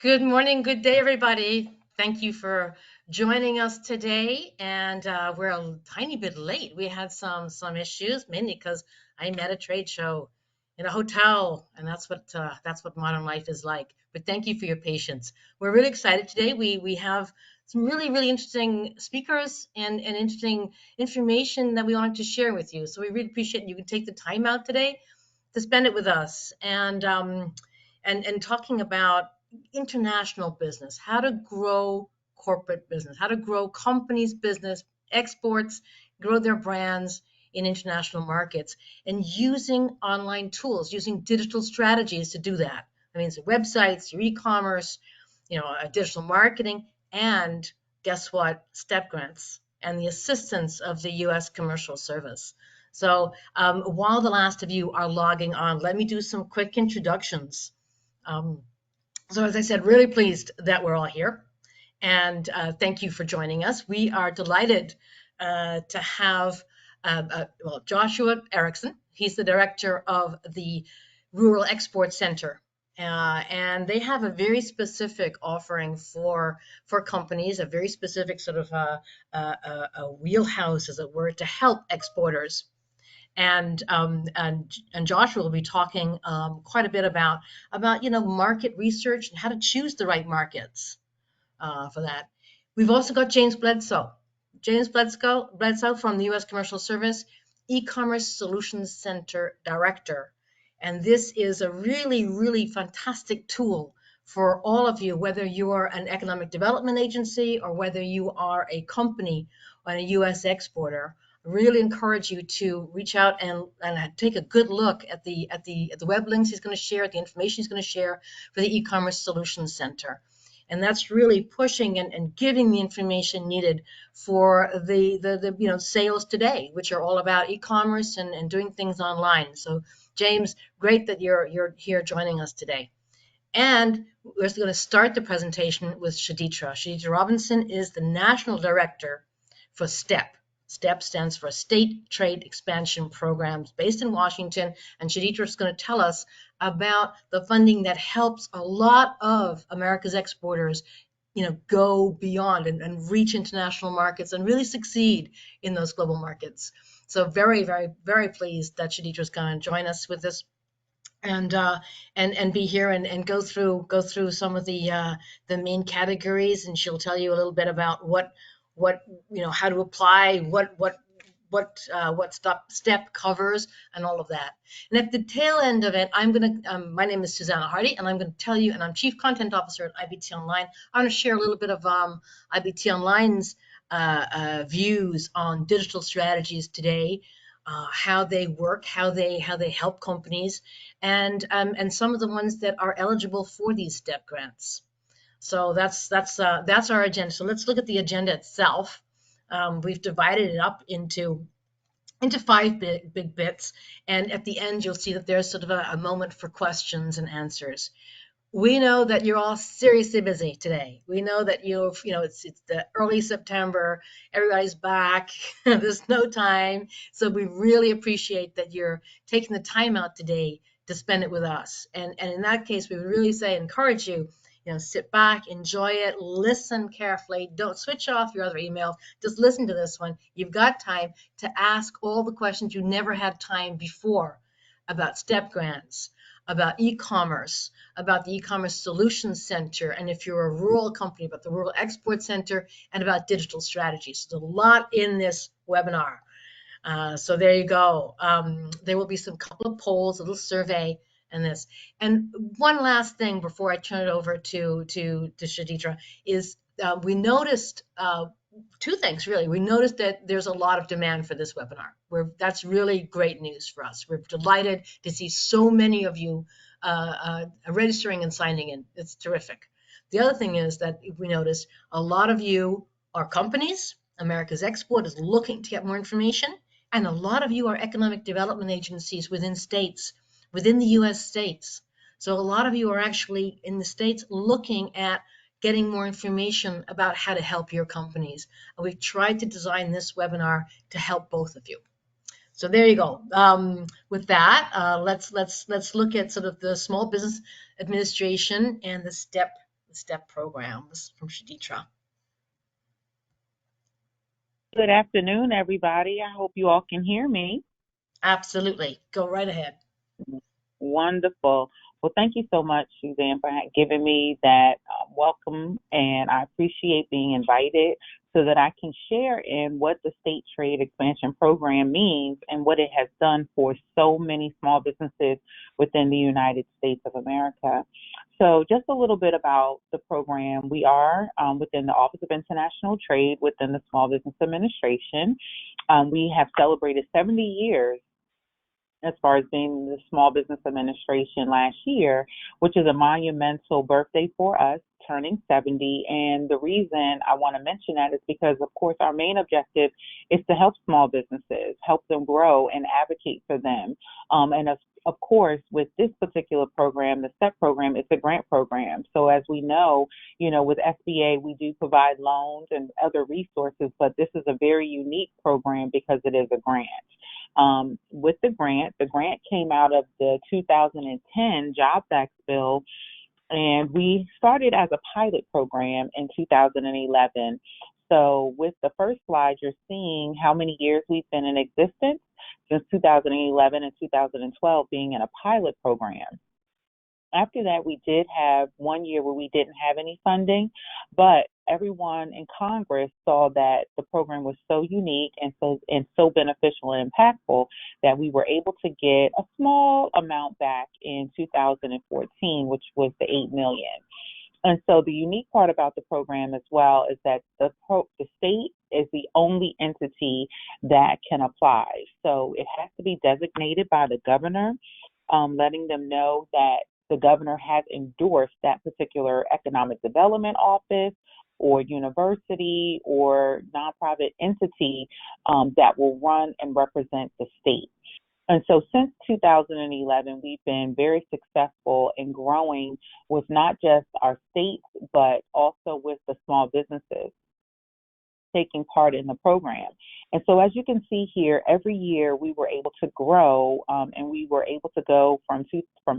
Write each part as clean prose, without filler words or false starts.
Good morning, good day, everybody. Thank you for joining us today. And we're a tiny bit late. We had some issues, mainly because I'm at a trade show in a hotel, and that's what modern life is like. But thank you for your patience. We're really excited today. We have some really interesting speakers and interesting information that we wanted to share with you. So we really appreciate you can take the time out today to spend it with us and talking about international business, how to grow corporate business, how to grow companies' business, exports, grow their brands in international markets, and using online tools, using digital strategies to do that. I mean, so websites, your e-commerce, digital marketing, and guess what? STEP grants and the assistance of the U.S. Commercial Service. So while the last of you are logging on, let me do some quick introductions. Um, so as I said, really pleased that we're all here, and thank you for joining us. We are delighted to have Joshua Erickson. He's the director of the Rural Export Center. And they have a very specific offering for companies, a very specific sort of a wheelhouse, as it were, to help exporters. And Joshua will be talking quite a bit about market research and how to choose the right markets for that. We've also got James Bledsoe. James Bledsoe from the U.S. Commercial Service, e-commerce solutions center director. And this is a really fantastic tool for all of you, whether you are an economic development agency or whether you are a company or a U.S. exporter. I really encourage you to reach out and take a good look at the web links he's going to share, the information he's going to share for the e-commerce solutions center. And that's really pushing and giving the information needed for the sales today, which are all about e-commerce and doing things online. So James, great that you're here joining us today. And we're going to start the presentation with Shaditra. Shaditra Robinson is the National Director for STEP. STEP stands for State Trade Expansion Programs, based in Washington. And Shaditra is going to tell us about the funding that helps a lot of America's exporters go beyond and reach international markets and really succeed in those global markets. So very pleased that Shaditra is going to join us with this and be here and go through some of the main categories, and she'll tell you a little bit about what how to apply, what step covers, and all of that. And at the tail end of it, my name is Susanna Hardy, and I'm going to tell you, and I'm Chief Content Officer at IBT Online. I'm going to share a little bit of IBT Online's views on digital strategies today, how they work, how they help companies, and some of the ones that are eligible for these STEP grants. So that's our agenda. So let's look at the agenda itself. We've divided it up into five big bits, and at the end you'll see that there's sort of a moment for questions and answers. We know that you're all seriously busy today. We know that it's the early September, everybody's back, there's no time. So we really appreciate that you're taking the time out today to spend it with us. And in that case, we would really encourage you, sit back, enjoy it, listen carefully. Don't switch off your other emails. Just listen to this one. You've got time to ask all the questions you never had time before about STEP grants, about e-commerce, about the e-commerce solutions center, and if you're a rural company, about the Rural Export Center, and about digital strategies. So there's a lot in this webinar. So there you go. There will be some couple of polls, a little survey, and this. And one last thing before I turn it over to Shaditra is we noticed two things, really. We noticed that there's a lot of demand for this webinar. That's really great news for us. We're delighted to see so many of you registering and signing in. It's terrific. The other thing is that we noticed a lot of you are companies. America's Export is looking to get more information. And a lot of you are economic development agencies within states, within the U.S. states. So a lot of you are actually in the states looking at getting more information about how to help your companies. And we've tried to design this webinar to help both of you. So there you go. With that, let's look at sort of the Small Business Administration and the STEP STEP programs from Shaditra. Good afternoon, everybody. I hope you all can hear me. Absolutely. Go right ahead. Wonderful. Well, thank you so much, Suzanne, for giving me that welcome, and I appreciate being invited so that I can share in what the State Trade Expansion Program means and what it has done for so many small businesses within the United States of America. So just a little bit about the program. We are within the Office of International Trade within the Small Business Administration. We have celebrated 70 years as far as being the Small Business Administration last year, which is a monumental birthday for us, turning 70. And the reason I want to mention that is because, of course, our main objective is to help small businesses, help them grow and advocate for them. And of course, with this particular program, the STEP program, it's a grant program. So as we know, with SBA, we do provide loans and other resources, but this is a very unique program because it is a grant. With the grant came out of the 2010 Jobs Act bill, and we started as a pilot program in 2011. So with the first slide, you're seeing how many years we've been in existence since 2011 and 2012 being in a pilot program. After that, we did have 1 year where we didn't have any funding, but everyone in Congress saw that the program was so unique and so beneficial and impactful that we were able to get a small amount back in 2014, which was the $8 million. And so the unique part about the program as well is that the state is the only entity that can apply. So it has to be designated by the governor, letting them know that the governor has endorsed that particular economic development office or university or nonprofit entity that will run and represent the state. And so since 2011, we've been very successful in growing with not just our states, but also with the small businesses taking part in the program. And so as you can see here, every year we were able to grow, and we were able to go from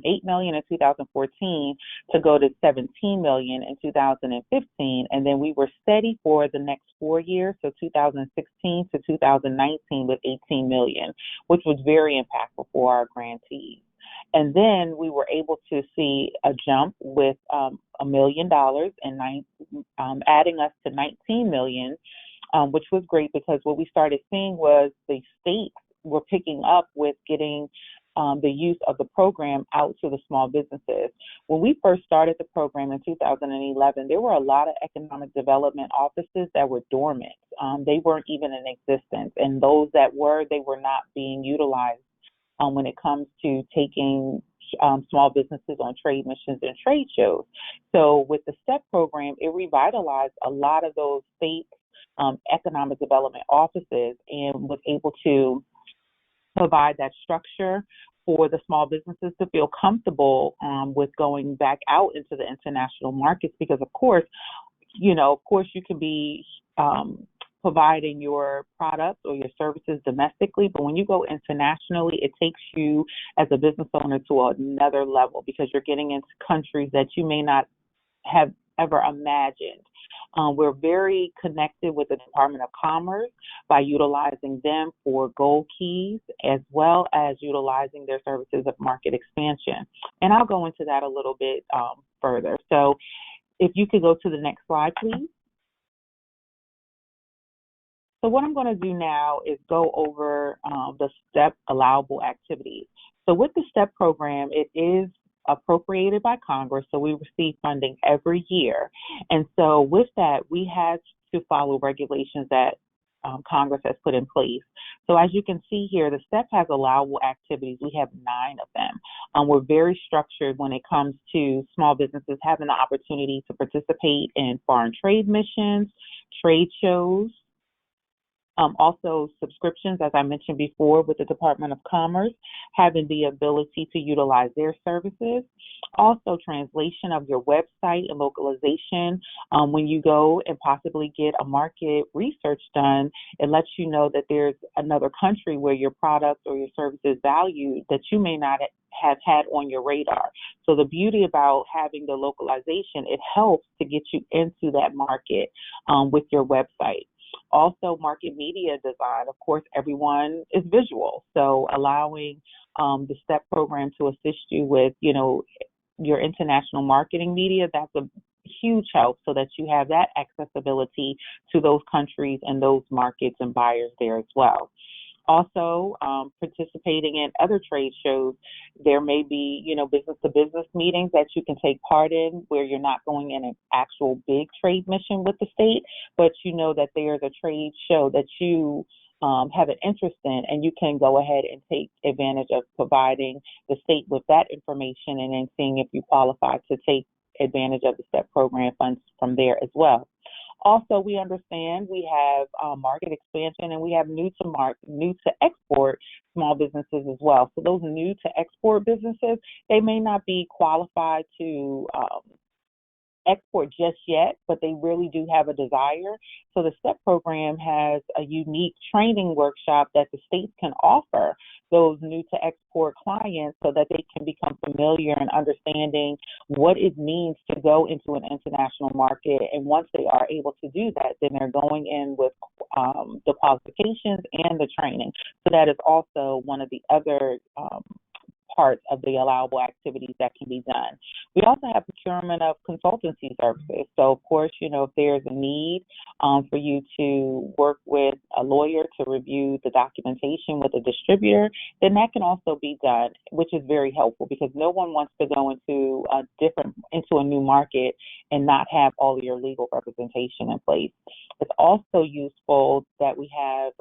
8 million in 2014 to go to 17 million in 2015. And then we were steady for the next 4 years, so 2016 to 2019 with 18 million, which was very impactful for our grantees. And then we were able to see a jump with $1 million and adding us to 19 million, which was great because what we started seeing was the states were picking up with getting the use of the program out to the small businesses. When we first started the program in 2011, there were a lot of economic development offices that were dormant. They weren't even in existence. And those that were, they were not being utilized when it comes to taking small businesses on trade missions and trade shows. So with the STEP program, it revitalized a lot of those state economic development offices and was able to provide that structure for the small businesses to feel comfortable with going back out into the international markets because, of course, you can be providing your products or your services domestically, but when you go internationally, it takes you as a business owner to another level because you're getting into countries that you may not have ever imagined. We're very connected with the Department of Commerce by utilizing them for gold keys as well as utilizing their services of market expansion. And I'll go into that a little bit further. So if you could go to the next slide, please. So what I'm going to do now is go over the STEP allowable activities. So with the STEP program, it is appropriated by Congress, so we receive funding every year. And so with that, we had to follow regulations that Congress has put in place. So as you can see here, the STEP has allowable activities. We have 9 of them. We're very structured when it comes to small businesses having the opportunity to participate in foreign trade missions, trade shows, Also, subscriptions, as I mentioned before, with the Department of Commerce, having the ability to utilize their services. Also, translation of your website and localization. When you go and possibly get a market research done, it lets you know that there's another country where your product or your service is valued that you may not have had on your radar. So the beauty about having the localization, it helps to get you into that market with your website. Also, market media design. Of course, everyone is visual, so allowing the STEP program to assist you with, your international marketing media, that's a huge help so that you have that accessibility to those countries and those markets and buyers there as well. Also, participating in other trade shows. There may be, business-to-business meetings that you can take part in where you're not going in an actual big trade mission with the state, but you know that there's a trade show that you have an interest in, and you can go ahead and take advantage of providing the state with that information and then seeing if you qualify to take advantage of the STEP program funds from there as well. Also, we understand we have market expansion, and we have new to export small businesses as well. So those new to export businesses, they may not be qualified to export just yet, but they really do have a desire. So the STEP program has a unique training workshop that the states can offer those new to export clients so that they can become familiar and understanding what it means to go into an international market. And once they are able to do that, then they're going in with the qualifications and the training. So that is also one of the other parts of the allowable activities that can be done. We also have procurement of consultancy services. So, of course, if there's a need for you to work with a lawyer to review the documentation with a distributor, then that can also be done, which is very helpful because no one wants to go into a new market and not have all of your legal representation in place. It's also useful that we have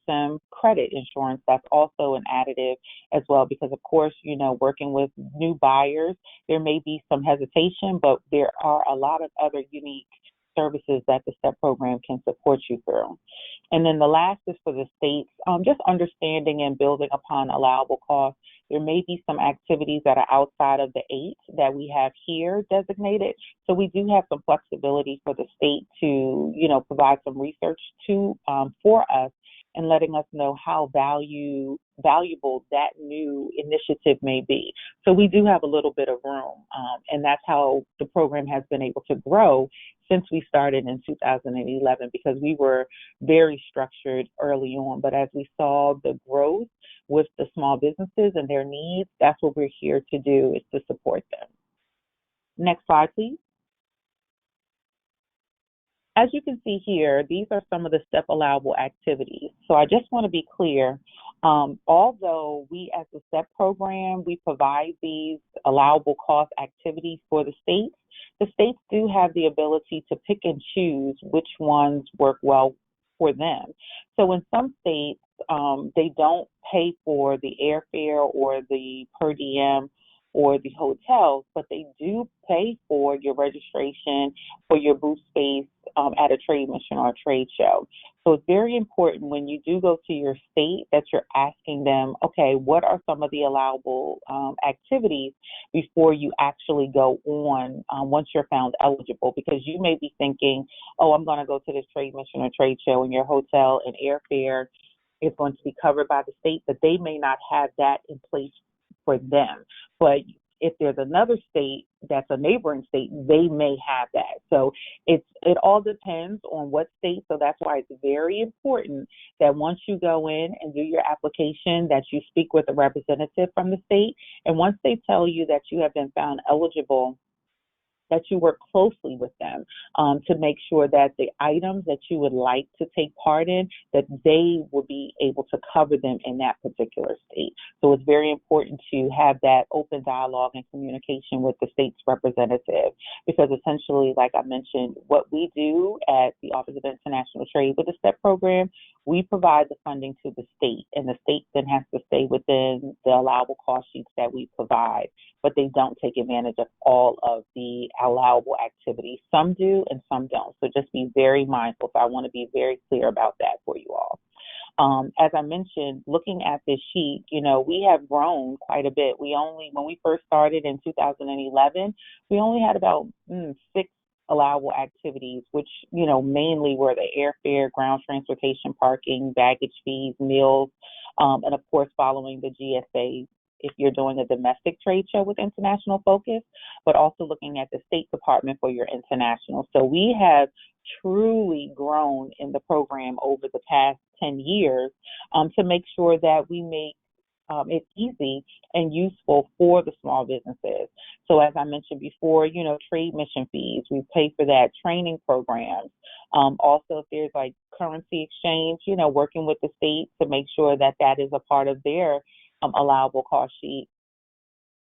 XM credit insurance. That's also an additive as well because, of course, working with new buyers, there may be some hesitation, but there are a lot of other unique services that the STEP program can support you through. And then the last is for the states, just understanding and building upon allowable costs. There may be some activities that are outside of the 8 that we have here designated. So we do have some flexibility for the state to, provide some research for us and letting us know how valuable that new initiative may be. So we do have a little bit of room, and that's how the program has been able to grow since we started in 2011 because we were very structured early on. But as we saw the growth with the small businesses and their needs, that's what we're here to do, is to support them. Next slide, please. As you can see here, these are some of the STEP allowable activities. So I just want to be clear, although we as the STEP program, we provide these allowable cost activities for the states do have the ability to pick and choose which ones work well for them. So in some states, they don't pay for the airfare or the per diem or the hotels, but they do pay for your registration for your booth space at a trade mission or a trade show. So it's very important when you do go to your state that you're asking them, okay, what are some of the allowable activities before you actually go on once you're found eligible? Because you may be thinking, oh, I'm going to go to this trade mission or trade show and your hotel and airfare is going to be covered by the state, but they may not have that in place for them. But if there's another state that's a neighboring state, they may have that. So it all depends on what state. So that's why it's very important that once you go in and do your application, that you speak with a representative from the state. And once they tell you that you have been found eligible, that you work closely with them to make sure that the items that you would like to take part in, that they will be able to cover them in that particular state. So it's very important to have that open dialogue and communication with the state's representative because essentially, like I mentioned, what we do at the Office of International Trade with the STEP program, we provide the funding to the state, and the state then has to stay within the allowable cost sheets that we provide, but they don't take advantage of all of the allowable activities. Some do and some don't. So just be very mindful. So I want to be very clear about that for you all. As I mentioned, looking at this sheet, we have grown quite a bit. When we first started in 2011, we only had about 6 allowable activities, which, mainly were the airfare, ground transportation, parking, baggage fees, meals, and of course, following the GSA if you're doing a domestic trade show with international focus, but also looking at the State Department for your international. So we have truly grown in the program over the past 10 years to make sure that we make it easy and useful for the small businesses. So as I mentioned before, trade mission fees, we pay for that, training programs. Also, if there's like currency exchange, working with the state to make sure that that is a part of their allowable cost sheet.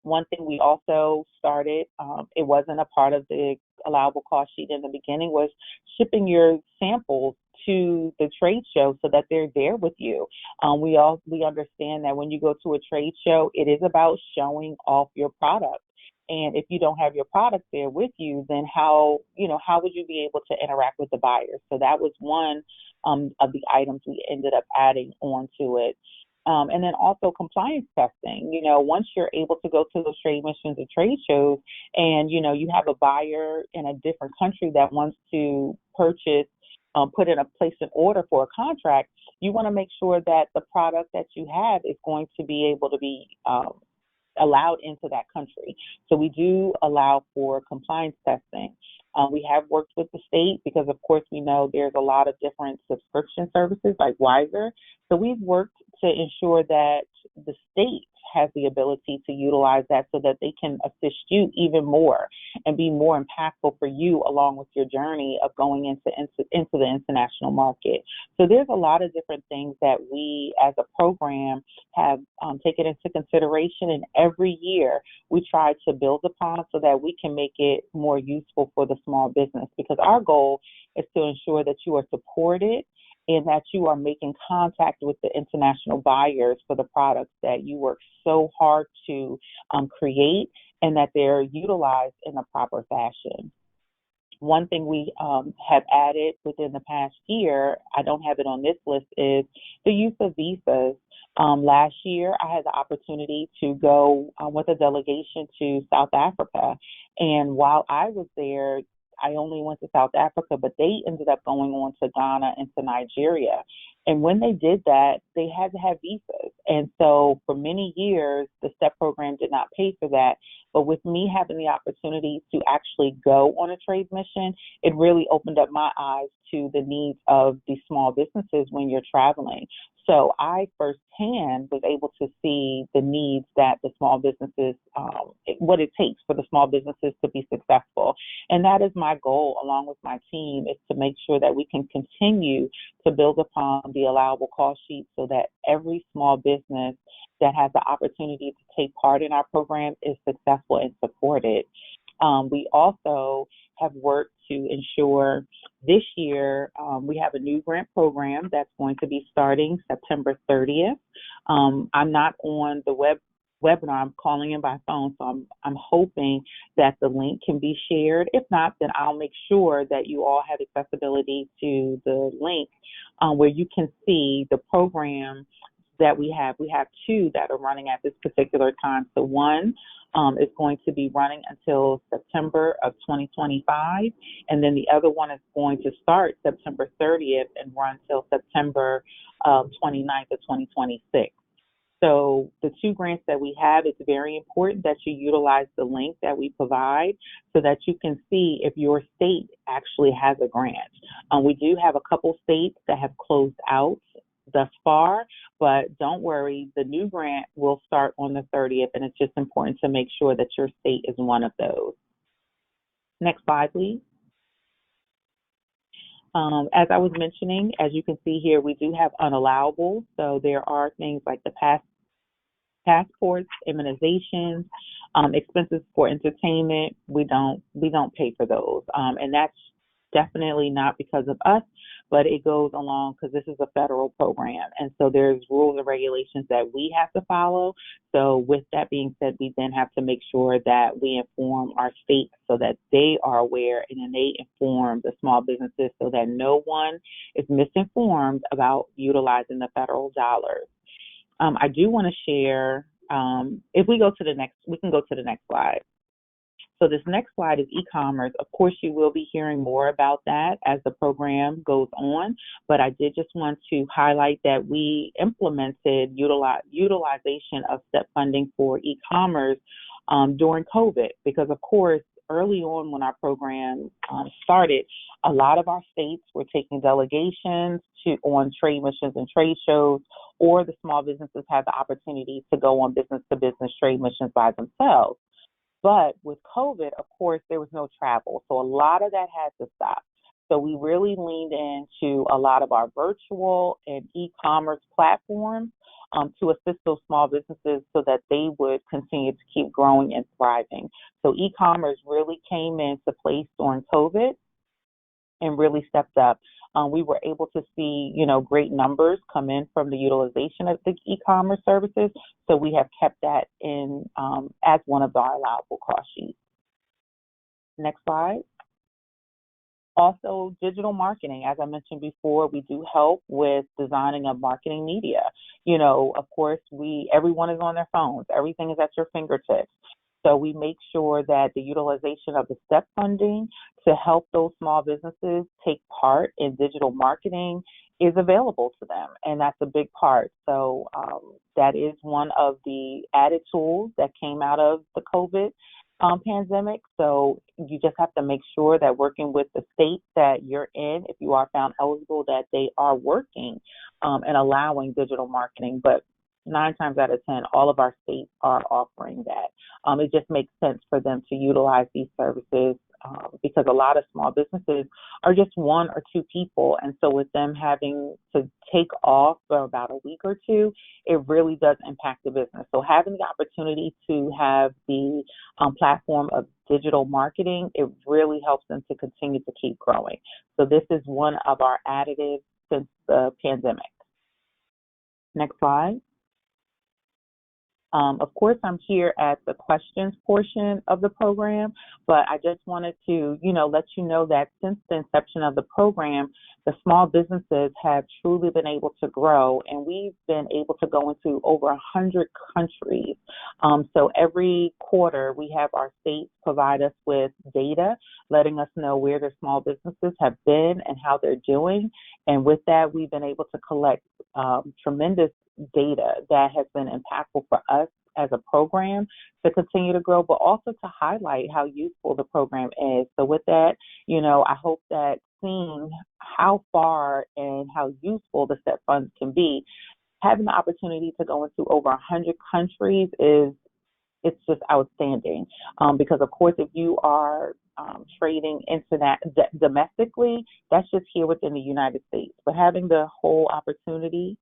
One thing we also started, it wasn't a part of the allowable cost sheet in the beginning, was shipping your samples to the trade show so that they're there with you. We understand that when you go to a trade show, it is about showing off your product. And if you don't have your product there with you, then how would you be able to interact with the buyers? So that was one of the items we ended up adding onto it. And then also compliance testing. Once you're able to go to those trade missions or trade shows and, you have a buyer in a different country that wants to purchase, put in a place an order for a contract, you want to make sure that the product that you have is going to be able to be allowed into that country. So we do allow for compliance testing. We have worked with the state because, of course, we know there's a lot of different subscription services like Wiser. So we've worked to ensure that the state has the ability to utilize that so that they can assist you even more and be more impactful for you along with your journey of going into the international market. So there's a lot of different things that we as a program have taken into consideration, and every year we try to build upon so that we can make it more useful for the small business, because our goal is to ensure that you are supported and that you are making contact with the international buyers for the products that you work so hard to create, and that they're utilized in a proper fashion. One thing we have added within the past year, I don't have it on this list, is the use of visas. Last year, I had the opportunity to go with a delegation to South Africa. And while I was there, I only went to South Africa, but they ended up going on to Ghana and to Nigeria. And when they did that, they had to have visas. And so for many years, the STEP program did not pay for that. But with me having the opportunity to actually go on a trade mission, it really opened up my eyes to the needs of these small businesses when you're traveling. So I firsthand was able to see the needs that the small businesses, what it takes for the small businesses to be successful. And that is my goal, along with my team, is to make sure that we can continue to build upon the allowable cost sheet so that every small business that has the opportunity to take part in our program is successful and supported. We also have worked to ensure this year we have a new grant program that's going to be starting September 30th. I'm not on the webinar. I'm calling in by phone, so I'm hoping that the link can be shared. If not, then I'll make sure that you all have accessibility to the link where you can see the program that we have. We have 2 that are running at this particular time. So one is going to be running until September of 2025, and then the other one is going to start September 30th and run till September 29th of 2026. So the 2 grants that we have, it's very important that you utilize the link that we provide so that you can see if your state actually has a grant. We do have a couple states that have closed out thus far, but don't worry, the new grant will start on the 30th, and it's just important to make sure that your state is one of those. Next slide, please. As I was mentioning, as you can see here, we do have unallowable. So there are things like the passports, immunizations, expenses for entertainment. We don't pay for those, and that's definitely not because of us, but it goes along because this is a federal program. And so there's rules and regulations that we have to follow. So with that being said, we then have to make sure that we inform our states so that they are aware, and then they inform the small businesses so that no one is misinformed about utilizing the federal dollars. I do want to share, if we go to the next, we can go to the next slide. So this next slide is e-commerce. Of course, you will be hearing more about that as the program goes on, but I did just want to highlight that we implemented utilization of STEP funding for e-commerce during COVID, because of course, early on when our program started, a lot of our states were taking delegations on trade missions and trade shows, or the small businesses had the opportunity to go on business-to-business trade missions by themselves. But with COVID, of course, there was no travel. So a lot of that had to stop. So we really leaned into a lot of our virtual and e-commerce platforms to assist those small businesses so that they would continue to keep growing and thriving. So e-commerce really came into place during COVID and really stepped up. We were able to see, great numbers come in from the utilization of the e-commerce services. So we have kept that in as one of our allowable cost sheets. Next slide. Also, digital marketing. As I mentioned before, we do help with designing of marketing media. Of course, everyone is on their phones. Everything is at your fingertips. So we make sure that the utilization of the STEP funding to help those small businesses take part in digital marketing is available to them, and that's a big part. So that is one of the added tools that came out of the COVID pandemic. So you just have to make sure that working with the state that you're in, if you are found eligible, that they are working and allowing digital marketing. But 9 times out of 10, all of our states are offering that. It just makes sense for them to utilize these services because a lot of small businesses are just 1 or 2 people. And so with them having to take off for about a week or 2, it really does impact the business. So having the opportunity to have the platform of digital marketing, it really helps them to continue to keep growing. So this is one of our additives since the pandemic. Next slide. Of course, I'm here at the questions portion of the program, but I just wanted to, let you know that since the inception of the program, the small businesses have truly been able to grow, and we've been able to go into over 100 countries. So every quarter, we have our states provide us with data, letting us know where their small businesses have been and how they're doing. And with that, we've been able to collect tremendous data that has been impactful for us as a program to continue to grow, but also to highlight how useful the program is. So with that, I hope that seeing how far and how useful the STEP funds can be, having the opportunity to go into over 100 countries it's just outstanding. Because of course, if you are trading into that domestically, that's just here within the United States. But having the whole opportunity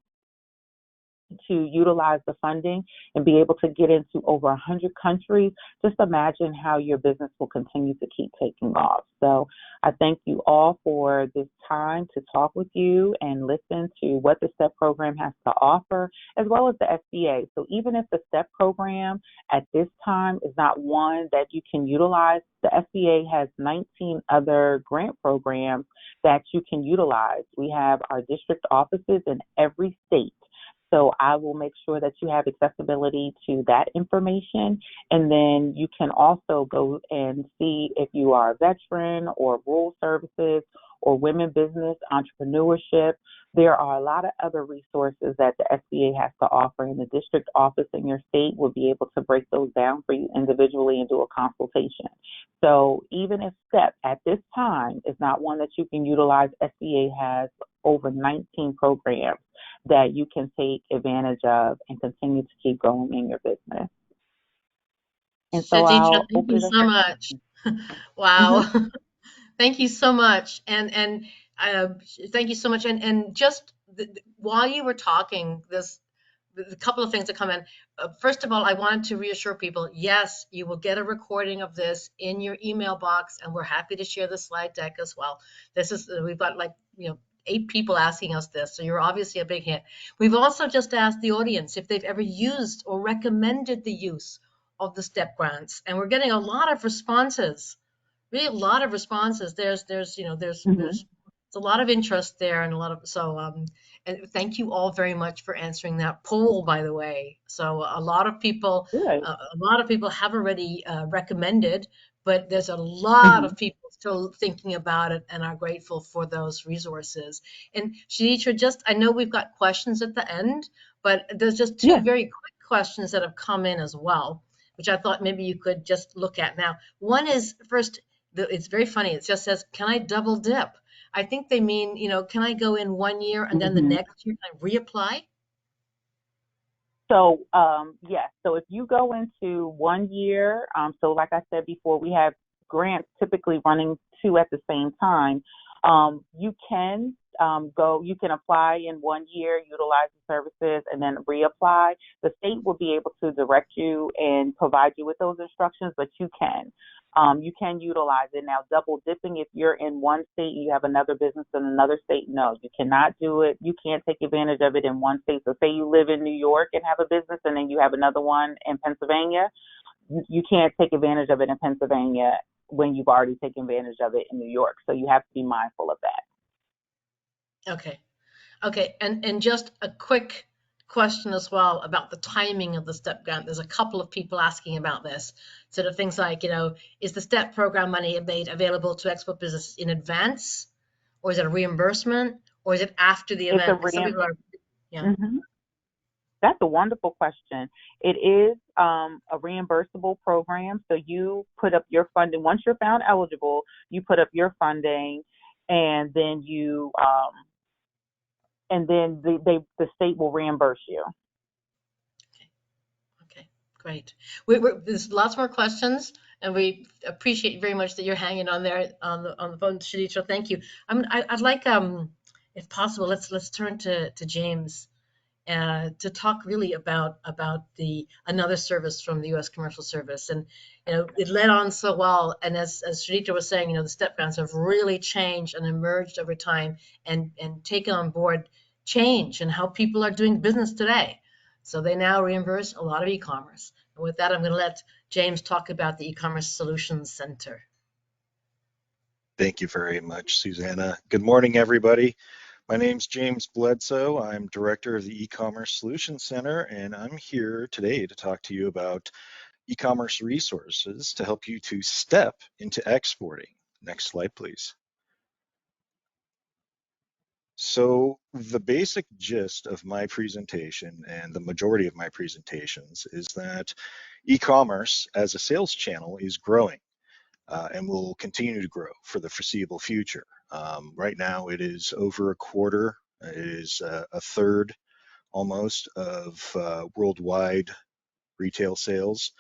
to utilize the funding and be able to get into over 100 countries, just imagine how your business will continue to keep taking off. So I thank you all for this time to talk with you and listen to what the STEP program has to offer, as well as the SBA. So even if the STEP program at this time is not one that you can utilize, the SBA has 19 other grant programs that you can utilize. We have our district offices in every state. So I will make sure that you have accessibility to that information. And then you can also go and see if you are a veteran or rural services or women business, entrepreneurship. There are a lot of other resources that the SBA has to offer, and the district office in your state will be able to break those down for you individually and do a consultation. So even if STEP at this time is not one that you can utilize, SBA has over 19 programs that you can take advantage of and continue to keep growing in your business. And so Khadija, I'll thank open you it up. so much. Mhm. Wow. Thank you so much. And uh, thank you so much. And just while you were talking, this a couple of things that come in. First of all, I wanted to reassure people, yes, you will get a recording of this in your email box, and we're happy to share the slide deck as well. This is, we've got like, 8 people asking us this, so you're obviously a big hit. We've also just asked the audience if they've ever used or recommended the use of the STEP grants, and we're getting a lot of responses, really a lot of responses. Hmm. There's a lot of interest there, and a lot of, and thank you all very much for answering that poll, by the way. So Good. a lot of people have already recommended, but there's a lot Hmm. of people still thinking about it and are grateful for those resources. And Shanitra, just, I know we've got questions at the end, but there's just 2 Yeah. very quick questions that have come in as well, which I thought maybe you could just look at now. One is, first, it's very funny. It just says, "Can I double dip?" I think they mean, can I go in 1 year and then the Hmm. next year can I reapply? So, yes. So if you go into 1 year, so like I said before, we have grants typically running 2 at the same time. You can you can apply in 1 year, utilize the services, and then reapply. The state will be able to direct you and provide you with those instructions, but you can utilize it. Now, double dipping, if you're in one state and you have another business in another state, no, you cannot do it. You can't take advantage of it in one state. So say you live in New York and have a business and then you have another one in Pennsylvania, you can't take advantage of it in Pennsylvania when you've already taken advantage of it in New York. So you have to be mindful of that. Okay. Okay. And just a quick question as well about the timing of the STEP grant. There's a couple of people asking about this. Sort of things like, is the STEP program money made available to export business in advance, or is it a reimbursement, or is it after the It's a event? Because some people are, yeah. mm-hmm. That's a wonderful question. It is a reimbursable program. So you put up your funding. Once you're found eligible, you put up your funding, and then the state will reimburse you. Okay, great. There's lots more questions, and we appreciate very much that you're hanging on there on the phone, Shaditra. Thank you. I'd like, if possible, let's turn to James to talk really about the another service from the U.S. Commercial Service, and it led on so well. And as Shaditra was saying, the step grants have really changed and emerged over time, and taken on board change and how people are doing business today. So they now reimburse a lot of e-commerce. And with that, I'm going to let James talk about the e-commerce solutions center. Thank you very much, Susanna. Good morning, everybody. My name's James Bledsoe. I'm director of the e-commerce solutions center, and I'm here today to talk to you about e-commerce resources to help you to step into exporting. Next slide, please. So the basic gist of my presentation, and the majority of my presentations, is that e-commerce as a sales channel is growing and will continue to grow for the foreseeable future. Right now, it is over a quarter. It is a third almost of worldwide retail sales.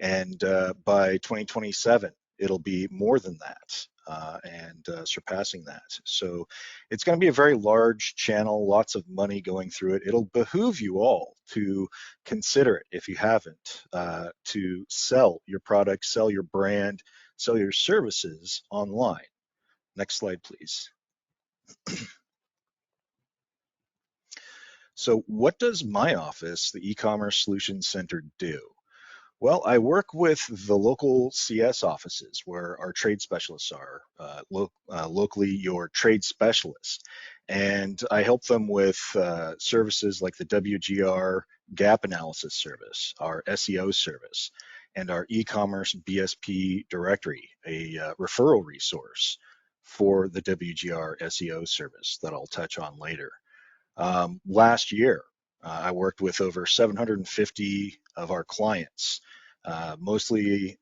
And by 2027, it'll be more than that and surpassing that. So it's going to be a very large channel, lots of money going through it. It'll behoove you all to consider it, if you haven't, to sell your product, sell your brand, sell your services online. Next slide, please. So what does my office, the e-commerce solutions center, do? Well, I work with the local CS offices where our trade specialists are, locally your trade specialists. And I help them with services like the WGR gap analysis service, our SEO service, and our e-commerce BSP directory, a referral resource for the WGR SEO service that I'll touch on later. Last year, I worked with over 750 of our clients. Mostly,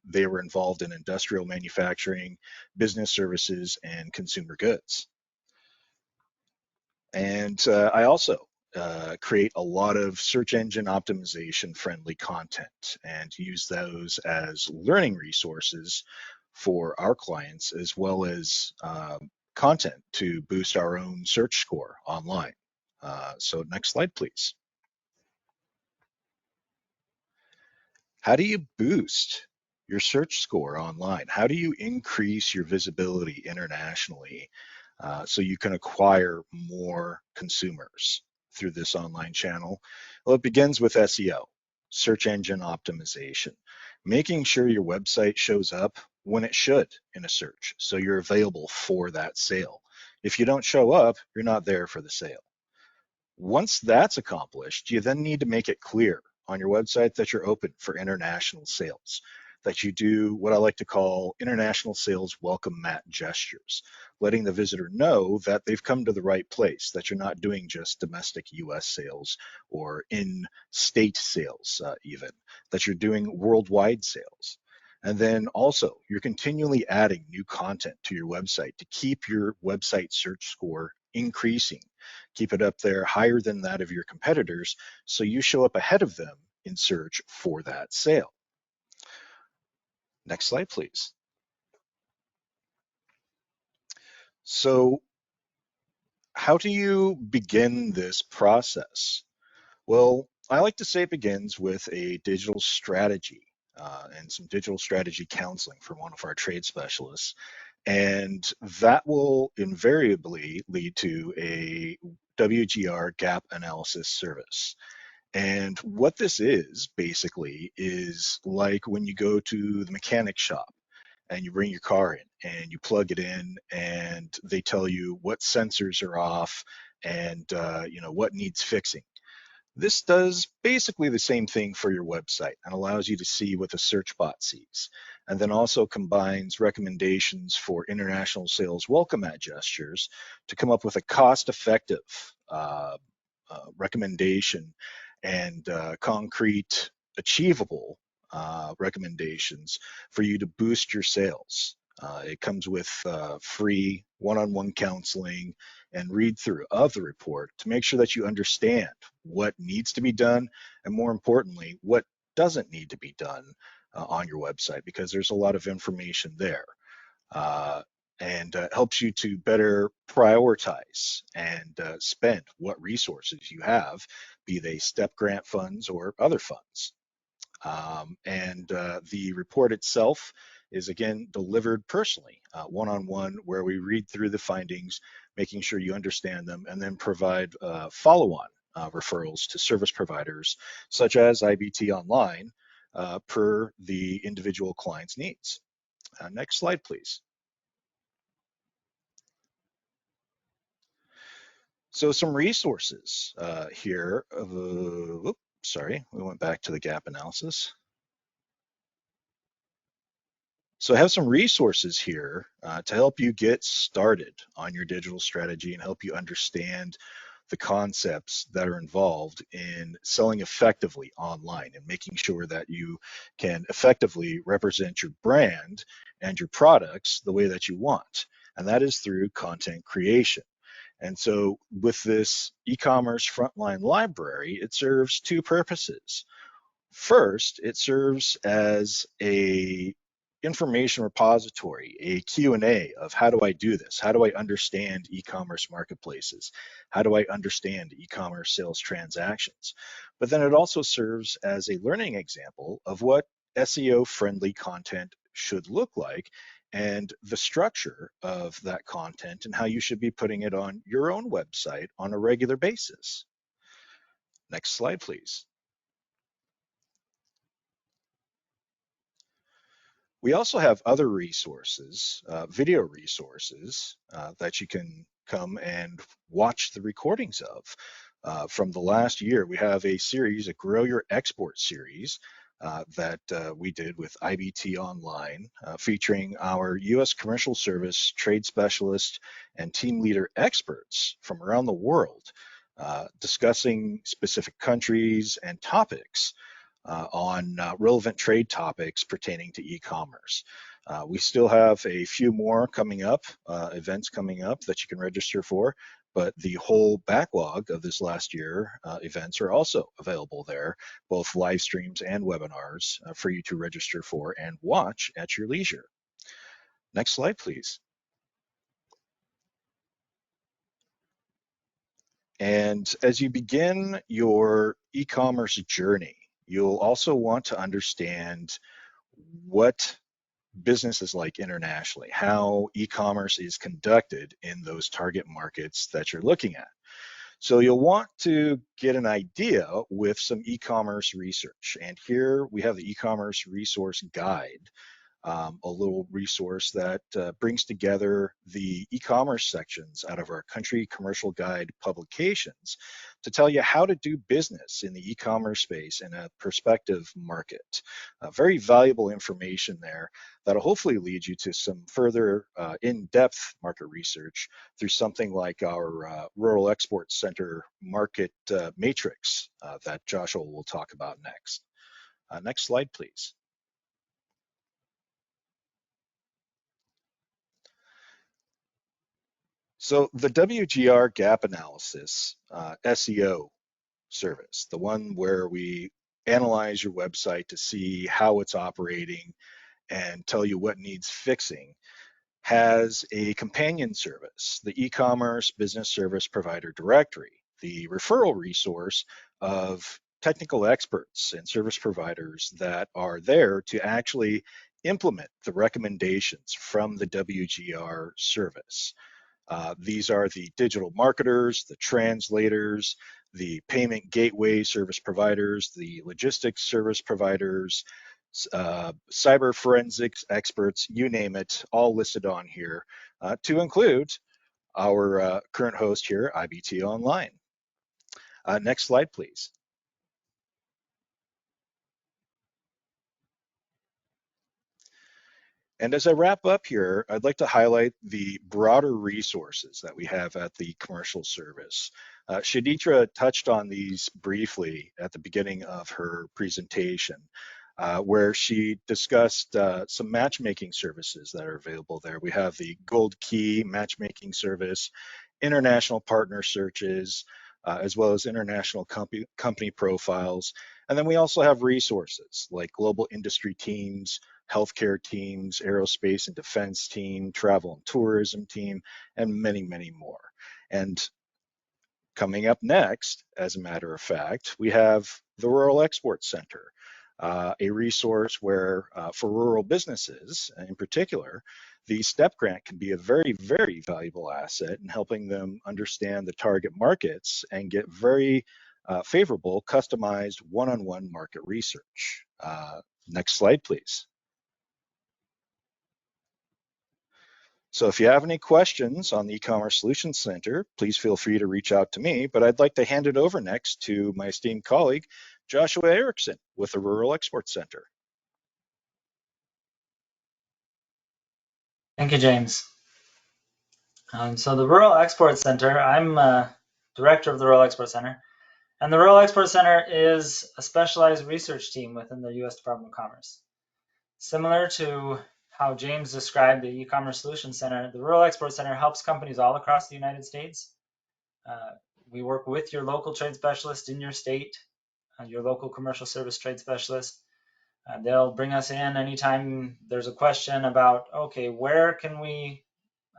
they were involved in industrial manufacturing, business services, and consumer goods. And I also create a lot of search engine optimization friendly content and use those as learning resources for our clients, as well as content to boost our own search score online. So next slide, please. How do you boost your search score online? How do you increase your visibility internationally so you can acquire more consumers through this online channel? Well, it begins with SEO, search engine optimization, making sure your website shows up when it should in a search, so you're available for that sale. If you don't show up, you're not there for the sale. Once that's accomplished, you then need to make it clear on your website that you're open for international sales, that you do what I like to call international sales welcome mat gestures, letting the visitor know that they've come to the right place, that you're not doing just domestic US sales or in-state sales even, that you're doing worldwide sales. And then also, you're continually adding new content to your website to keep your website search score increasing. Keep it up there higher than that of your competitors so you show up ahead of them in search for that sale. Next slide, please. So how do you begin this process? Well, I like to say it begins with a digital strategy and some digital strategy counseling from one of our trade specialists. And that will invariably lead to a WGR gap analysis service. And what this is basically is like when you go to the mechanic shop and you bring your car in and you plug it in and they tell you what sensors are off and what needs fixing. This does basically the same thing for your website and allows you to see what the search bot sees, and then also combines recommendations for international sales welcome mat gestures to come up with a cost-effective recommendation and concrete, achievable recommendations for you to boost your sales. It comes with free one-on-one counseling and read through of the report to make sure that you understand what needs to be done and, more importantly, what doesn't need to be done on your website, because there's a lot of information there. And helps you to better prioritize and spend what resources you have, be they STEP grant funds or other funds. And the report itself is again delivered personally, one-on-one, where we read through the findings, making sure you understand them, and then provide follow-on referrals to service providers such as IBT Online per the individual client's needs. Next slide, please. So some resources here. Sorry, we went back to the gap analysis. So I have some resources here to help you get started on your digital strategy and help you understand the concepts that are involved in selling effectively online and making sure that you can effectively represent your brand and your products the way that you want. And that is through content creation. And so with this e-commerce frontline library, it serves two purposes. First, it serves as a information repository, a Q&A of how do I do this? How do I understand e-commerce marketplaces? How do I understand e-commerce sales transactions? But then it also serves as a learning example of what SEO-friendly content should look like and the structure of that content and how you should be putting it on your own website on a regular basis. Next slide, please. We also have other resources, video resources that you can come and watch the recordings of. From the last year, we have a series, a Grow Your Export series that we did with IBT Online, featuring our U.S. Commercial Service trade specialist and team leader experts from around the world, discussing specific countries and topics on relevant trade topics pertaining to e-commerce. We still have a few more coming up, events coming up that you can register for, but the whole backlog of this last year events are also available there, both live streams and webinars for you to register for and watch at your leisure. Next slide, please. And as you begin your e-commerce journey, You'll also want to understand what business is like internationally, how e-commerce is conducted in those target markets that you're looking at. So you'll want to get an idea with some e-commerce research. And here we have the e-commerce resource guide, a little resource that brings together the e-commerce sections out of our country commercial guide publications to tell you how to do business in the e-commerce space in a prospective market. Very valuable information there that'll hopefully lead you to some further in-depth market research through something like our Rural Export Center market matrix that Joshua will talk about next. Next slide, please. So the WGR gap analysis SEO service, the one where we analyze your website to see how it's operating and tell you what needs fixing, has a companion service, the e-commerce business service provider directory, the referral resource of technical experts and service providers that are there to actually implement the recommendations from the WGR service. These are the digital marketers, the translators, the payment gateway service providers, the logistics service providers, cyber forensics experts, you name it, all listed on here, to include our current host here, IBT Online. Next slide, please. And as I wrap up here, I'd like to highlight the broader resources that we have at the commercial service. Shaditra touched on these briefly at the beginning of her presentation, where she discussed some matchmaking services that are available there. We have the Gold Key matchmaking service, international partner searches, as well as international company profiles. And then we also have resources like global industry teams, healthcare teams, aerospace and defense team, travel and tourism team, and many, many more. And coming up next, as a matter of fact, we have the Rural Export Center, a resource where for rural businesses in particular, the STEP grant can be a very, very valuable asset in helping them understand the target markets and get very favorable, customized one-on-one market research. Next slide, please. So if you have any questions on the e-commerce solutions center, please feel free to reach out to me, but I'd like to hand it over next to my esteemed colleague, Joshua Erickson with the Rural Export Center. Thank you, James. So the Rural Export Center, I'm director of the Rural Export Center, and the Rural Export Center is a specialized research team within the U.S. Department of Commerce. Similar to how James described the e-commerce solutions center, the Rural Export Center helps companies all across the United States. We work with your local trade specialist in your state, your local commercial service trade specialist. They'll bring us in anytime there's a question about, okay, where can we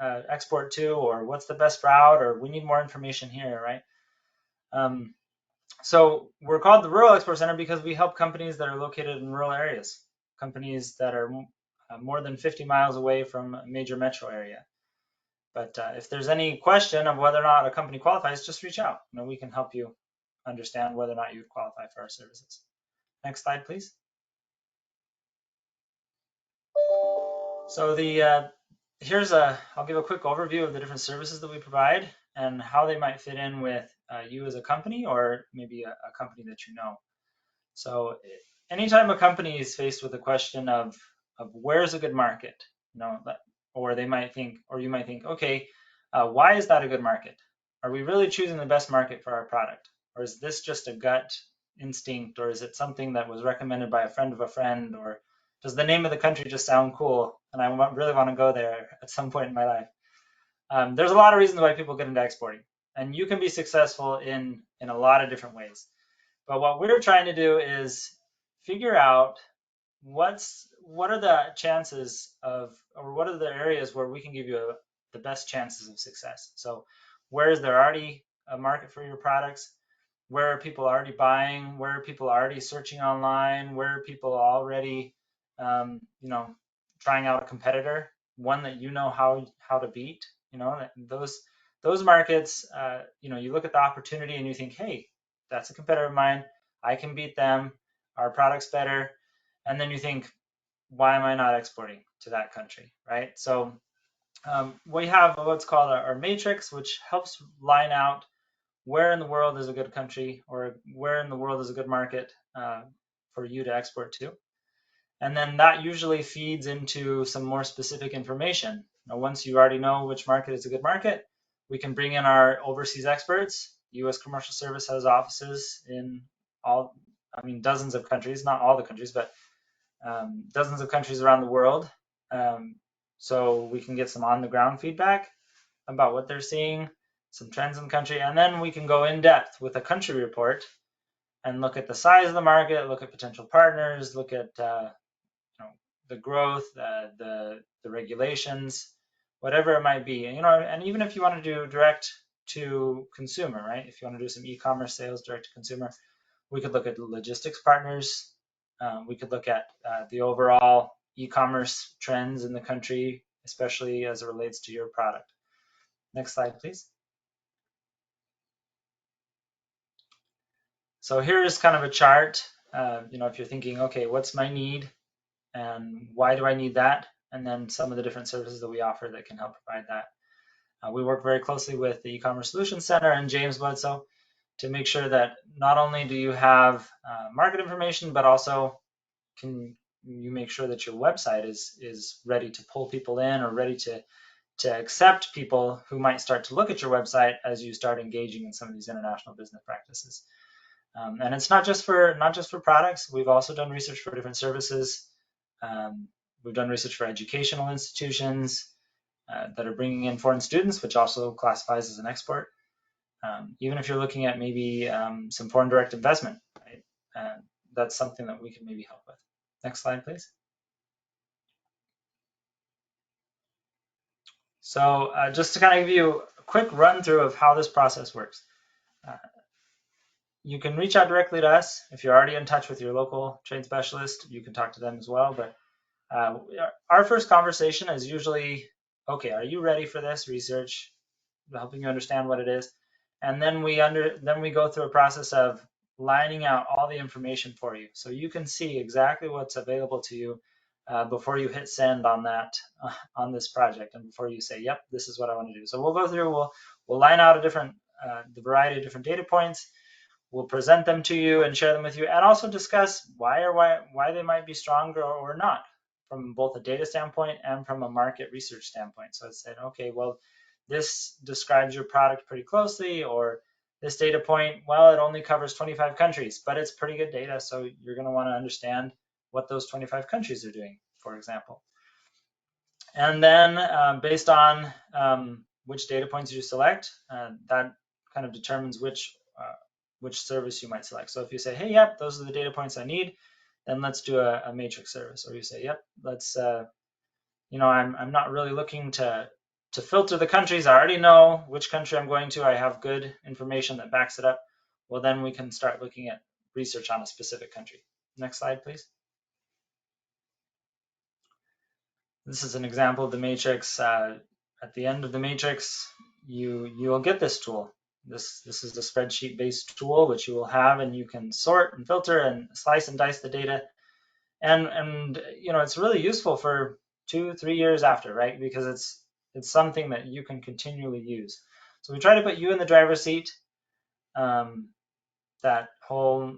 export to, or what's the best route, or we need more information here, right? So we're called the Rural Export Center because we help companies that are located in rural areas, companies that are more than 50 miles away from a major metro area. But if there's any question of whether or not a company qualifies, just reach out. We can help you understand whether or not you qualify for our services. Next slide, please. So I'll give a quick overview of the different services that we provide and how they might fit in with you as a company, or maybe a company that you know. So anytime a company is faced with a question of where's a good market, or they might think, or you might think, okay, why is that a good market? Are we really choosing the best market for our product? Or is this just a gut instinct? Or is it something that was recommended by a friend of a friend? Or does the name of the country just sound cool and I really want to go there at some point in my life? There's a lot of reasons why people get into exporting, and you can be successful in a lot of different ways. But what we're trying to do is figure out what are the chances of, or what are the areas where we can give you the best chances of success. So where is there already a market for your products? where are people already buying, where are people already searching online, where are people already, you know, trying out a competitor, one that you know how to beat. You know, those markets, you know, you look at the opportunity and you think, hey, that's a competitor of mine, I can beat them, our product's better, and then you think, why am I not exporting to that country, right? So we have what's called our matrix, which helps line out where in the world is a good country or where in the world is a good market for you to export to. And then that usually feeds into some more specific information. Now, once you already know which market is a good market, we can bring in our overseas experts. U.S. Commercial Service has offices in dozens of countries, not all the countries, but dozens of countries around the world. So we can get some on-the-ground feedback about what they're seeing, some trends in the country, and then we can go in depth with a country report and look at the size of the market, look at potential partners, look at the growth, the regulations, whatever it might be. And even if you want to do direct to consumer, right? If you want to do some e-commerce sales direct to consumer, we could look at logistics partners. We could look at the overall e-commerce trends in the country, especially as it relates to your product. Next slide, please. So here's kind of a chart. If you're thinking, okay, what's my need and why do I need that? And then some of the different services that we offer that can help provide that. We work very closely with the E-commerce Solutions Center and James Bledsoe to make sure that not only do you have market information, but also can you make sure that your website is ready to pull people in or ready to accept people who might start to look at your website as you start engaging in some of these international business practices. And it's not just for products. We've also done research for different services. We've done research for educational institutions that are bringing in foreign students, which also classifies as an export. Even if you're looking at maybe some foreign direct investment, right? That's something that we can maybe help with. Next slide, please. So just to kind of give you a quick run through of how this process works. You can reach out directly to us. If you're already in touch with your local trade specialist, you can talk to them as well. But our first conversation is usually, okay, are you ready for this research? Helping you understand what it is. And then we go through a process of lining out all the information for you. So you can see exactly what's available to you before you hit send on that, on this project, and before you say, yep, this is what I want to do. So we'll go through, we'll line out the variety of different data points. We'll present them to you and share them with you, and also discuss why they might be stronger or not from both a data standpoint and from a market research standpoint. So it's said, okay, well, this describes your product pretty closely, or this data point, well, it only covers 25 countries, but it's pretty good data. So you're going to want to understand what those 25 countries are doing, for example. And then based on which data points you select, that kind of determines which service you might select. So if you say, hey, yep, those are the data points I need, then let's do a matrix service. Or you say, yep, let's, I'm not really looking to filter the countries. I already know which country I'm going to. I have good information that backs it up. Well, then we can start looking at research on a specific country. Next slide, please. This is an example of the matrix. At the end of the matrix, you'll get this tool. This is the spreadsheet-based tool which you will have, and you can sort and filter and slice and dice the data. And it's really useful for 2-3 years after, right? Because it's something that you can continually use. So we try to put you in the driver's seat. That whole,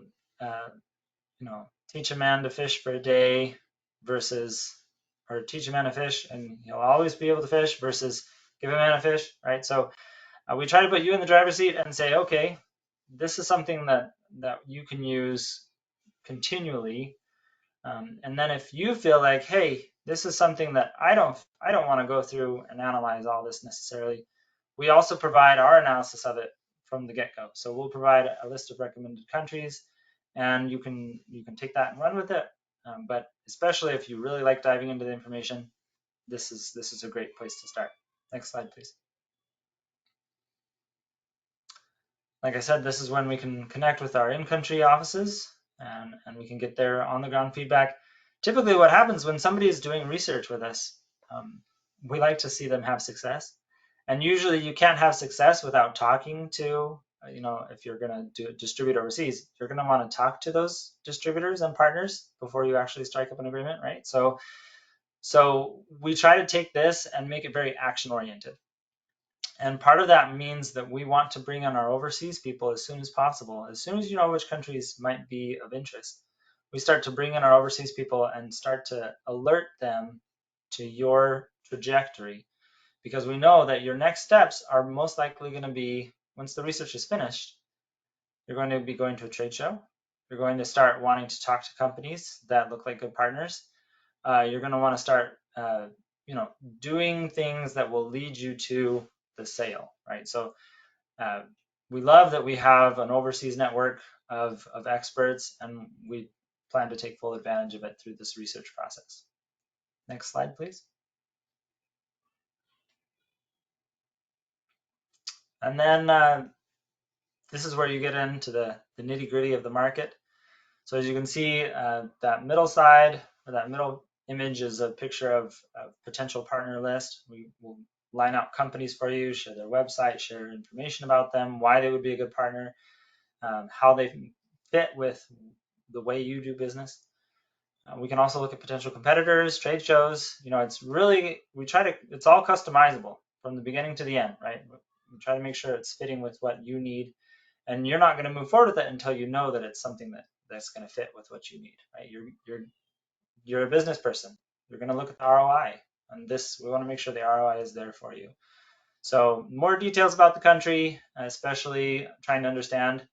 teach a man to fish for a day versus, or teach a man to fish and he'll always be able to fish versus give a man a fish, right? So we try to put you in the driver's seat and say, okay, this is something that you can use continually. And then if you feel like, hey, this is something that I don't want to go through and analyze all this necessarily, we also provide our analysis of it from the get-go. So we'll provide a list of recommended countries, and you can take that and run with it. But especially if you really like diving into the information, this is a great place to start. Next slide, please. like I said, this is when we can connect with our in-country offices and we can get their on-the-ground feedback. Typically what happens when somebody is doing research with us, we like to see them have success. And usually you can't have success without talking to, if you're going to distribute overseas, you're going to want to talk to those distributors and partners before you actually strike up an agreement, right? So we try to take this and make it very action-oriented. And part of that means that we want to bring on our overseas people as soon as possible. As soon as you know which countries might be of interest, we start to bring in our overseas people and start to alert them to your trajectory, because we know that your next steps are most likely going to be, once the research is finished, you're going to be going to a trade show. You're going to start wanting to talk to companies that look like good partners. You're going to want to start, doing things that will lead you to the sale, right? So we love that we have an overseas network of experts, and we plan to take full advantage of it through this research process. Next slide, please. And then this is where you get into the nitty-gritty of the market. So as you can see, that middle side, or that middle image, is a picture of a potential partner list. We will line out companies for you, share their website, share information about them, why they would be a good partner, how they fit with the way you do business. We can also look at potential competitors, trade shows. It's really, it's all customizable from the beginning to the end, right? We try to make sure it's fitting with what you need, and you're not going to move forward with it until you know that it's something that's going to fit with what you need, right? You're a business person. You're going to look at the ROI, and we want to make sure the ROI is there for you. So more details about the country, especially trying to understand,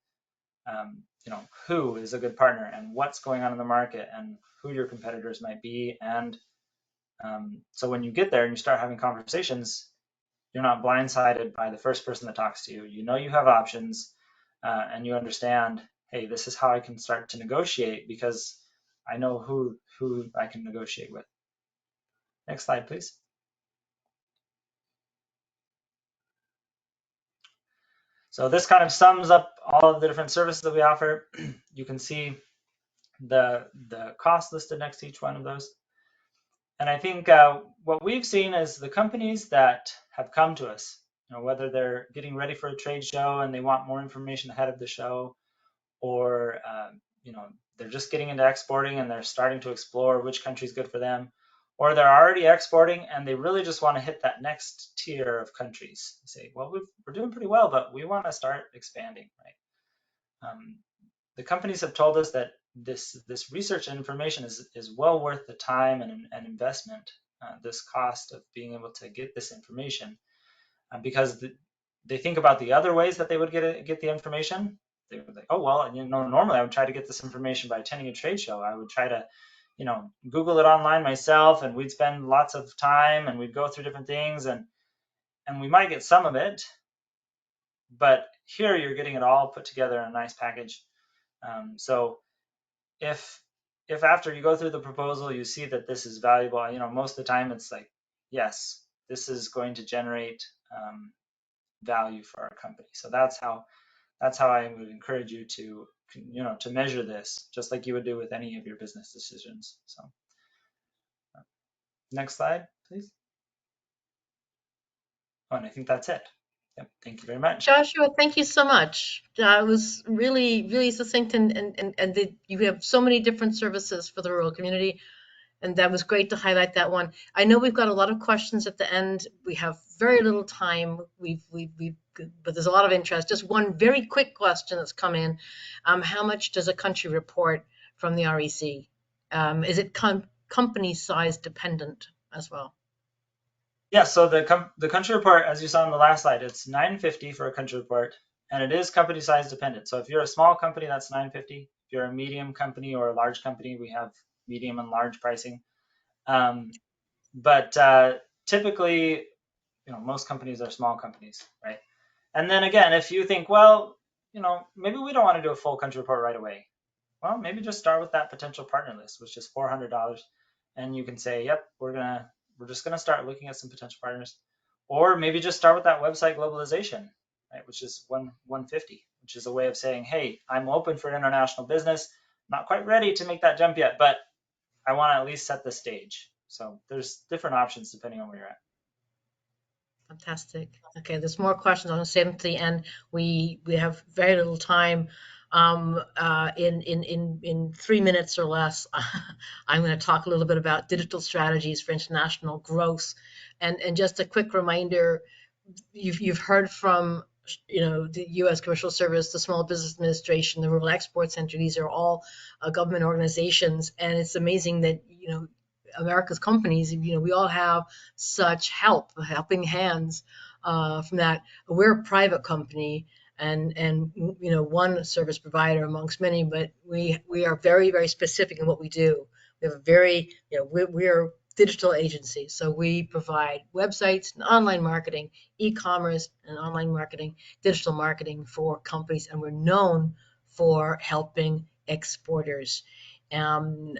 who is a good partner and what's going on in the market and who your competitors might be. And so when you get there and you start having conversations, you're not blindsided by the first person that talks to you. You know you have options, and you understand, hey, this is how I can start to negotiate because I know who I can negotiate with. Next slide, please. So this kind of sums up all of the different services that we offer. You can see the cost listed next to each one of those. And I think what we've seen is the companies that have come to us, whether they're getting ready for a trade show and they want more information ahead of the show, or they're just getting into exporting and they're starting to explore which country is good for them, or they're already exporting and they really just want to hit that next tier of countries. They say, well, we're doing pretty well, but we want to start expanding, right? The companies have told us that this research and information is well worth the time and investment, this cost of being able to get this information, because they think about the other ways that they would get the information. They were like, oh, well, normally I would try to get this information by attending a trade show. I would try to, Google it online myself, and we'd spend lots of time and we'd go through different things, and we might get some of it, but here you're getting it all put together in a nice package. So if after you go through the proposal, you see that this is valuable, most of the time it's like, yes, this is going to generate value for our company. So that's how I would encourage you to measure this, just like you would do with any of your business decisions. So next slide, please. Oh, and I think that's it. Yep, thank you very much. Joshua, thank you so much. It was really, really succinct, and you have so many different services for the rural community, and that was great to highlight that one. I know we've got a lot of questions at the end. We have very little time. But there's a lot of interest. Just one very quick question that's come in. How much does a country report from the REC? Is it company size dependent as well? Yeah, so the country report, as you saw on the last slide, it's $9.50 for a country report, and it is company size dependent. So if you're a small company, that's $9.50. If you're a medium company or a large company, we have medium and large pricing. But typically, most companies are small companies, right? And then again, if you think, well, maybe we don't want to do a full country report right away. Well, maybe just start with that potential partner list, which is $400, and you can say, yep, we're just gonna start looking at some potential partners, or maybe just start with that website globalization, right, which is $150, which is a way of saying, hey, I'm open for international business. Not quite ready to make that jump yet, but I want to at least set the stage. So there's different options depending on where you're at. Fantastic. Okay, there's more questions. I'm going to save them to the end. We have very little time. In 3 minutes or less, I'm going to talk a little bit about digital strategies for international growth. And just a quick reminder, you've heard from the U.S. Commercial Service, the Small Business Administration, the Rural Export Center. These are all government organizations, and it's amazing that America's companies, we all have such helping hands from that. We're a private company and one service provider amongst many, but we are very, very specific in what we do. We have a very, we are digital agency. So we provide websites and online marketing, e-commerce and online marketing, digital marketing for companies, and we're known for helping exporters. I'm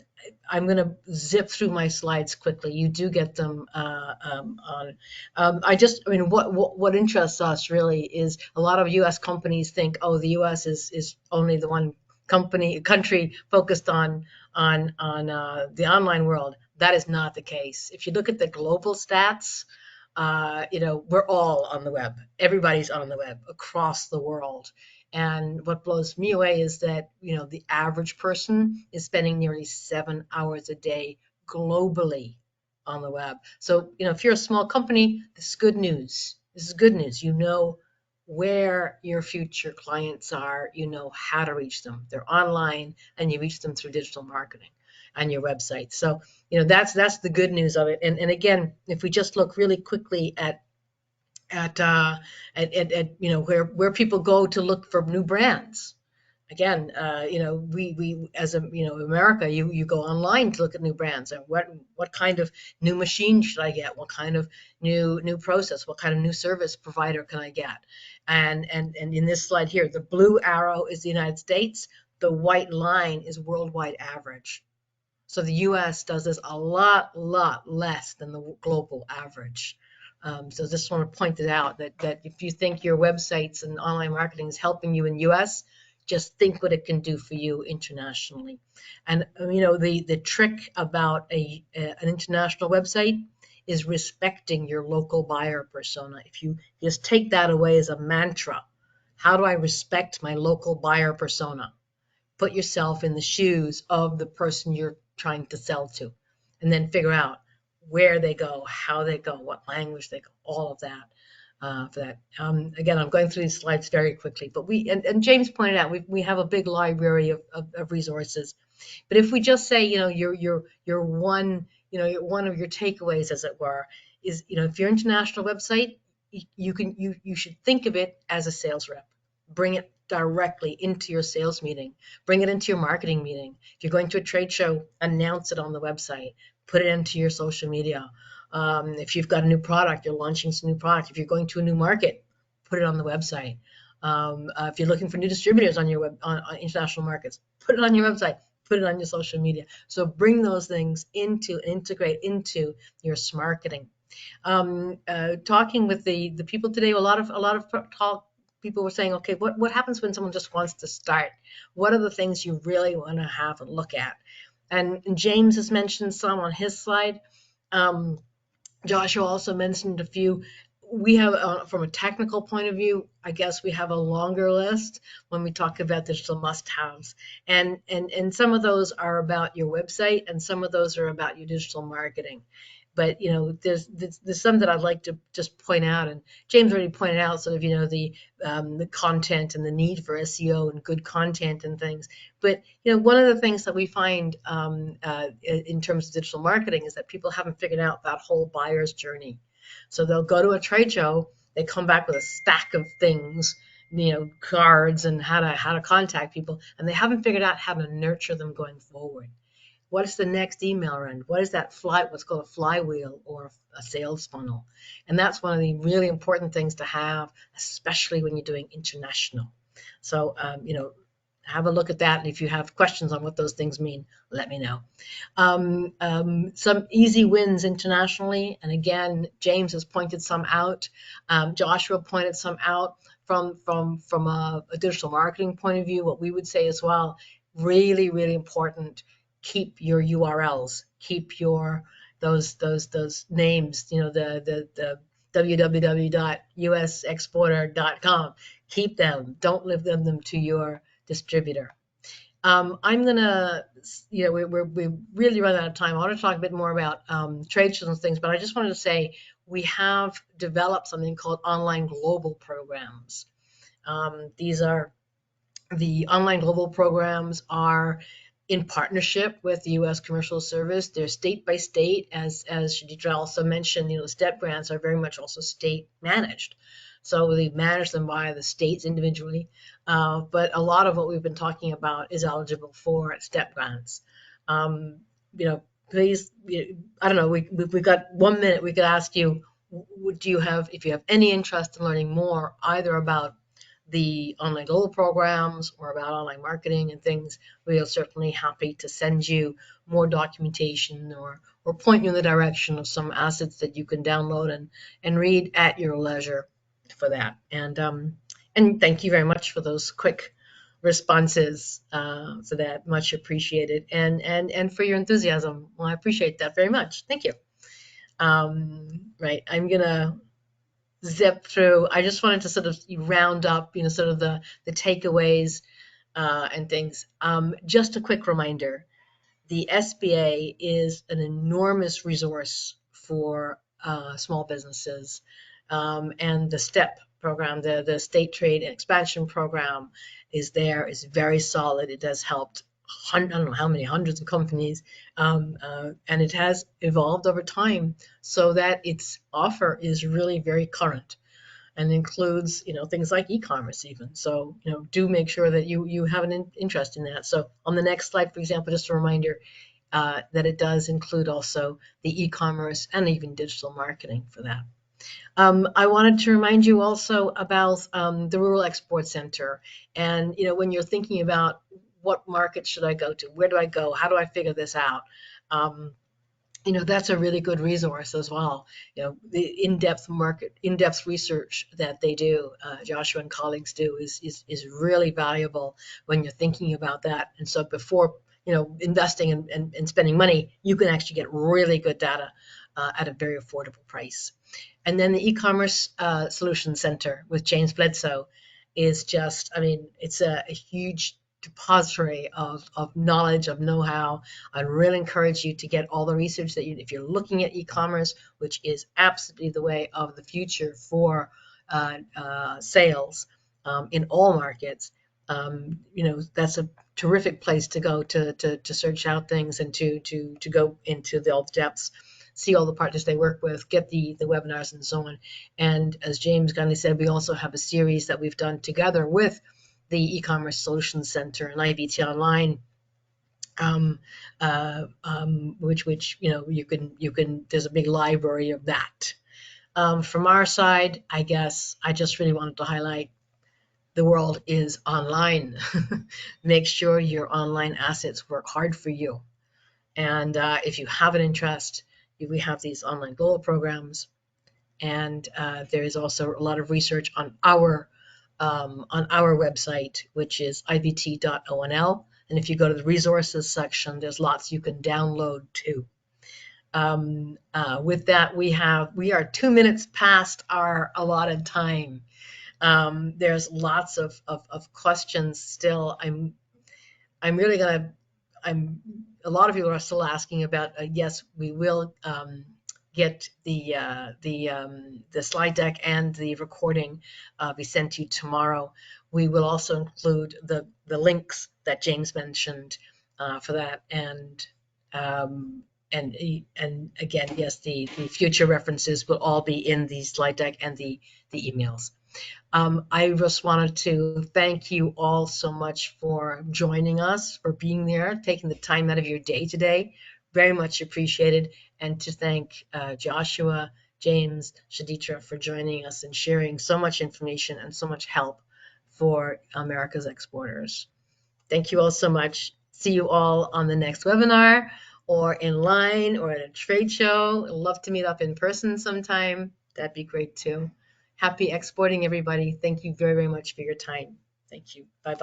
going to zip through my slides quickly. You do get them on. What interests us really is a lot of U.S. companies think, oh, the U.S. is only the one country focused on the online world. That is not the case. If you look at the global stats, we're all on the web. Everybody's on the web across the world. And what blows me away is that, the average person is spending nearly 7 hours a day globally on the web. So, if you're a small company, this is good news. This is good news. You know where your future clients are, you know how to reach them. They're online and you reach them through digital marketing on your website. So, that's the good news of it. And again, if we just look really quickly at where people go to look for new brands. Again, we as America, you go online to look at new brands and what kind of new machine should I get? What kind of new process? What kind of new service provider can I get? And in this slide here, the blue arrow is the United States. The white line is worldwide average. So the U.S. does this a lot less than the global average. So just want to point it out that if you think your websites and online marketing is helping you in U.S., just think what it can do for you internationally. And the trick about an international website is respecting your local buyer persona. If you just take that away as a mantra, how do I respect my local buyer persona? Put yourself in the shoes of the person you're trying to sell to, and then figure out where they go, how they go, what language they go, all of that. For that. Again, I'm going through these slides very quickly, but and James pointed out, we have a big library of resources. But if we just say, your one of your takeaways, as it were, is, if your international website, you should think of it as a sales rep. Bring it directly into your sales meeting. Bring it into your marketing meeting. If you're going to a trade show, announce it on the website. Put it into your social media. If you've got a new product, you're launching some new product. If you're going to a new market, put it on the website. If you're looking for new distributors on your on international markets, put it on your website. Put it on your social media. So bring those things integrate into your marketing. Talking with the people today, a lot of people were saying, okay, what happens when someone just wants to start? What are the things you really want to have a look at? And James has mentioned some on his slide. Joshua also mentioned a few. We have, from a technical point of view, I guess we have a longer list when we talk about digital must-haves. And some of those are about your website, and some of those are about your digital marketing. But there's some that I'd like to just point out, and James already pointed out sort of the content and the need for SEO and good content and things. But one of the things that we find in terms of digital marketing is that people haven't figured out that whole buyer's journey. So they'll go to a trade show, they come back with a stack of things, cards and how to contact people, and they haven't figured out how to nurture them going forward. What is the next email run? What is that what's called a flywheel or a sales funnel? And that's one of the really important things to have, especially when you're doing international. So, have a look at that. And if you have questions on what those things mean, let me know. Some easy wins internationally. And again, James has pointed some out. Joshua pointed some out from a digital marketing point of view. What we would say as well, really, really important, keep your URLs, keep your those names, the www.usexporter.com. Keep them. Don't leave them to your distributor. I'm gonna, we really run out of time. I want to talk a bit more about trade shows and things, but I just wanted to say we have developed something called online global programs. These are the online global programs are in partnership with the U.S. Commercial Service. They're state by state, as Shaditra also mentioned. The STEP grants are very much also state managed, so they manage them by the states individually. But a lot of what we've been talking about is eligible for STEP grants. Please, I don't know. We've got 1 minute. We could ask you, if you have any interest in learning more, either about the online global programs or about online marketing and things, we are certainly happy to send you more documentation or point you in the direction of some assets that you can download and read at your leisure for that. And thank you very much for those quick responses, for that, much appreciated, and for your enthusiasm. Well, I appreciate that very much. Thank you. Right, I'm gonna zip through. I just wanted to sort of round up, sort of the takeaways and things. Just a quick reminder, the SBA is an enormous resource for small businesses. And the STEP program, the State Trade and Expansion Program, is very solid. It has helped, I don't know how many hundreds of companies, and it has evolved over time so that its offer is really very current and includes, things like e-commerce even. So, do make sure that you have an interest in that. So on the next slide, for example, just a reminder that it does include also the e-commerce and even digital marketing for that. I wanted to remind you also about the Rural Export Center. And, when you're thinking about what market should I go to, where do I go, how do I figure this out? That's a really good resource as well. The in-depth research that they do, Joshua and colleagues do, is really valuable when you're thinking about that. And so before, investing and spending money, you can actually get really good data at a very affordable price. And then the e-commerce solution center with James Bledsoe is just, it's a huge depository of knowledge, of know-how. I'd really encourage you to get all the research that if you're looking at e-commerce, which is absolutely the way of the future for sales in all markets, that's a terrific place to go to search out things and to go into all the depths, see all the partners they work with, get the webinars and so on. And as James kindly said, we also have a series that we've done together with the e-commerce solutions center and IBT Online, which you can there's a big library of that. From our side, I guess I just really wanted to highlight the world is online. Make sure your online assets work hard for you. And if you have an interest, we have these online global programs, and there is also a lot of research on our website, which is ibt.onl. And if you go to the resources section, there's lots you can download too. With that, we are 2 minutes past our allotted time. There's lots of questions still. A lot of people are still asking about, yes, we will get the slide deck and the recording be sent to you tomorrow. We will also include the links that James mentioned for that, and again, yes, the future references will all be in the slide deck and the emails. I just wanted to thank you all so much for joining us, for being there, taking the time out of your day today. Very much appreciated. And to thank Joshua, James, Shaditra for joining us and sharing so much information and so much help for America's exporters. Thank you all so much. See you all on the next webinar or in line or at a trade show. I'd love to meet up in person sometime. That'd be great too. Happy exporting, everybody. Thank you very, very much for your time. Thank you. Bye-bye.